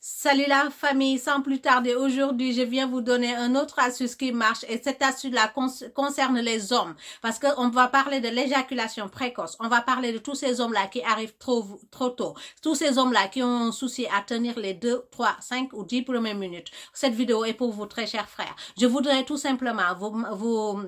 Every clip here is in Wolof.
Salut la famille, sans plus tarder, aujourd'hui je viens vous donner un autre astuce qui marche et cette astuce-là concerne les hommes parce qu'on va parler de l'éjaculation précoce, on va parler de tous ces hommes-là qui arrivent trop tôt, tous ces hommes-là qui ont un souci à tenir les 2, 3, 5 ou 10 premières minutes. Cette vidéo est pour vous très chers frères. Je voudrais tout simplement vous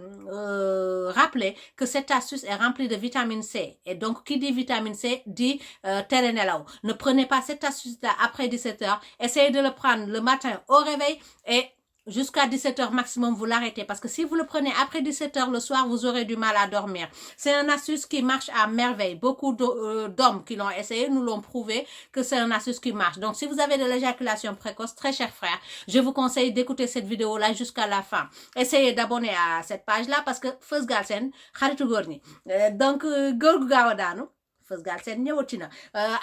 rappeler que cette astuce est remplie de vitamine C et donc qui dit vitamine C dit tere nelaw. Ne prenez pas cette astuce-là après 17h. Essayez de le prendre le matin au réveil et jusqu'à 17h maximum, vous l'arrêtez. Parce que si vous le prenez après 17h le soir, vous aurez du mal à dormir. C'est une astuce qui marche à merveille. Beaucoup d'hommes qui l'ont essayé nous l'ont prouvé que c'est une astuce qui marche. Donc, si vous avez de l'éjaculation précoce, très chers frères, je vous conseille d'écouter cette vidéo-là jusqu'à la fin. Essayez d'abonner à cette page-là parce que Feuz Galsen, xaritu góor ñi. Donc, góor gu gaaw a daanu. Feuz Galsen ñëwati na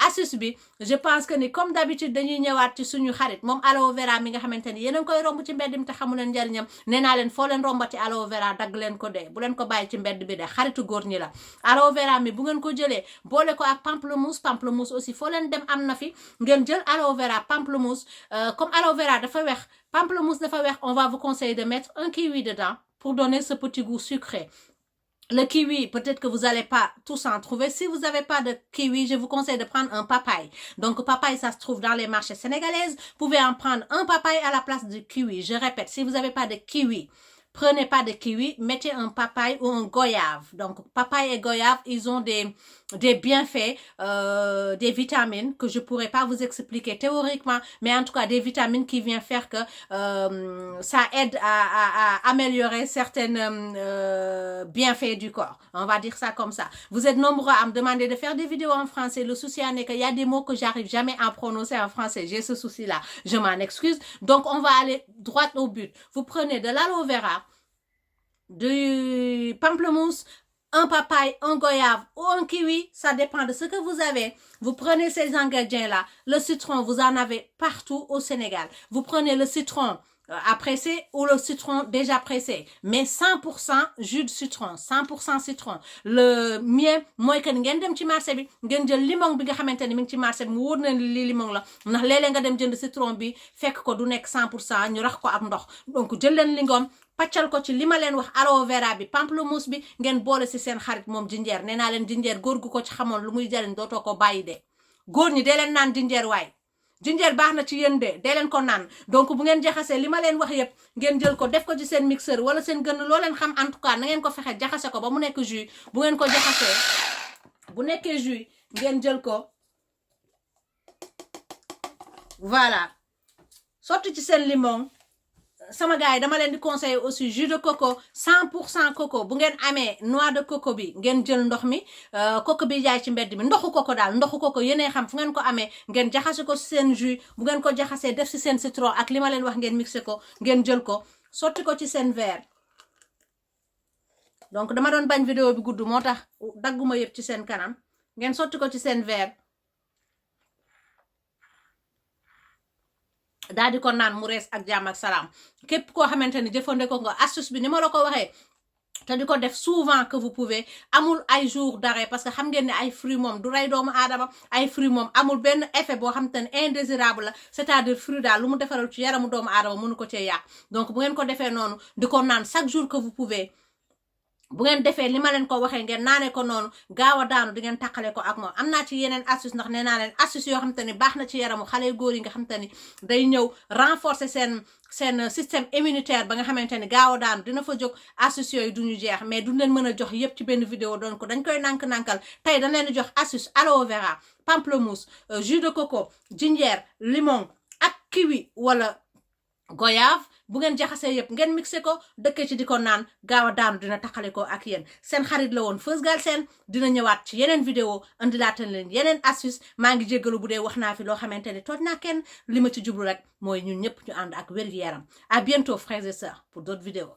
astuce bi je pense que ni comme d'habitude dañuy ñëwaat ci suñu xarit moom aloe vera mi nga xamante ni yéen a ngi koy romb ci mbedd mi te xamu leen njariñam nee naa leen foo leen rombati aloe vera dagg leen ko dee bu leen ko bàyyi ci mbedd bi de xaritu góor ñi la aloe vera mi bu ngeen ko jëlee boole ko ak pamplemousse aussi foo leen dem am na fi ngeen jël aloe vera pamplemousse comme aloe vera dafa weex pamplemousse dafa weex on va vous conseiller de mettre un kiwi dedans pour donner ce petit goût sucré. Le kiwi, peut-être que vous n'allez pas tous en trouver. Si vous n'avez pas de kiwi, je vous conseille de prendre un papaye. Donc, papaye, ça se trouve dans les marchés sénégalaises. Vous pouvez en prendre un papaye à la place du kiwi. Je répète, si vous n'avez pas de kiwi, prenez pas de kiwi, mettez un papaye ou un goyave. Donc, papaye et goyave, ils ont des bienfaits, des vitamines que je pourrais pas vous expliquer théoriquement, mais en tout cas des vitamines qui viennent faire que ça aide à améliorer certaines bienfaits du corps. On va dire ça comme ça. Vous êtes nombreux à me demander de faire des vidéos en français. Le souci en est qu'il y a des mots que j'arrive jamais à prononcer en français. J'ai ce souci-là. Je m'en excuse. Donc, on va aller droit au but. Vous prenez de l'aloe vera, du pamplemousse, un papaye, un goyave ou un kiwi, ça dépend de ce que vous avez. Vous prenez ces ingrédients-là. Le citron, vous en avez partout au Sénégal. Vous prenez le citron à presser ou le citron déjà pressé, mais 100% jus de citron, 100% citron. Le mieux mooy que ngeen dem ci marché bi ngeen jël limon bi nga xamante ni mi ngi ci marché bi mu wóor na li limon la ndax léeg-léeg nga dem jënd citron bi fekk ko du nekk 100% ñu rax ko ak ndox donc jël leen lingom paccal ko ci li ma leen wax aloe vera bi pamplemousse bi ngeen boole si seen xarit moom jinjeer nee naa leen jinjeer góor gu ko ci xamoon lu muy jariñ dootoo ko bàyyi de góor ñi dee leen naan jinjeer waay jinjeer baax na ci yéen de dee leen ko naan donc bu ngeen jaxasee li ma leen wax yëpp ngeen jël ko def ko ci seen mixeur wala seen gën loo leen xam en tout cas na ngeen ko fexe jaxase ko ba mu nekk jus bu ngeen ko jaxasee bu nekkee jus ngeen jël ko voilà sotti ci seen limon sama gars yi dama leen di conseiller aussi jus de coco 100% coco bu ngeen amee noix de coco bi ngeen jël ndox mi coco bi jaay ci mbedd mi ndoxu coco daal ndoxu coco yéenay xam fu ngeen ko amee ngeen jaxase ko ci seen jus bu ngeen ko jaxasee def ci seen citron ak li ma leen wax ngeen mixé ko ngeen jël ko sotti ko ci seen verre donc dama doon bañ vidéo bi gudd moo tax dagguma yëpp ci seen kanam ngeen sotti ko ci seen verre daal di ko naan mu rees ak jàmm ak salaam képp koo xamante ni jëfandikoo nga astuce bi ni ma la ko waxee te di ko def souvent que vous pouvez amul ay jour d'arrêt parce que xam ngeen ne ay fruits moom du rey doomu aadama ay fruits moom amul benn effet boo xamante ne indésirable la c'est-à-dire fruit daal lu mu defaral ci yaramu doomu aadama mënu ko cee yàq donc bu ngeen ko defee noonu di ko naan chaque jour que vous pouvez bu ngeen defee li ma leen ko waxee ngeen naanee ko noonu gaaw a daanu di ngeen taqale ko ak moom am naa ci yeneen astuce ndax nee naa leen astuce yoo xamante ni baax na ci yaramu xale góor yi nga xamante ni day ñëw renforcer seen système immunitaire ba nga xamante ni gaaw a daanu dina fa jóg astuce yooyu duñu jeex mais duñ leen mën a jox yépp ci benn vidéo doon ko dañ koy nànk-nànkal tey dañ leen di jox astuce aloe vera pamplemousse jus de coco ginger limon ak kiwi wala goyave bu ngeen jaxasee yëpp ngeen mixé ko dëkkee ci di ko naan gaaw a daanu dina taxale ko ak yéen seen xarit la woon Feuz Galsen dina ñëwaat ci yeneen vidéo andi laatal leen yeneen astuce maa ngi jéggalu bu dee wax naa fi loo xamante ne tooj naa kenn li ma ci jublu rek mooy ñun ñëpp ñu ànd ak wér-gu-yaram à bientôt frères et sœurs pour d'autres vidéos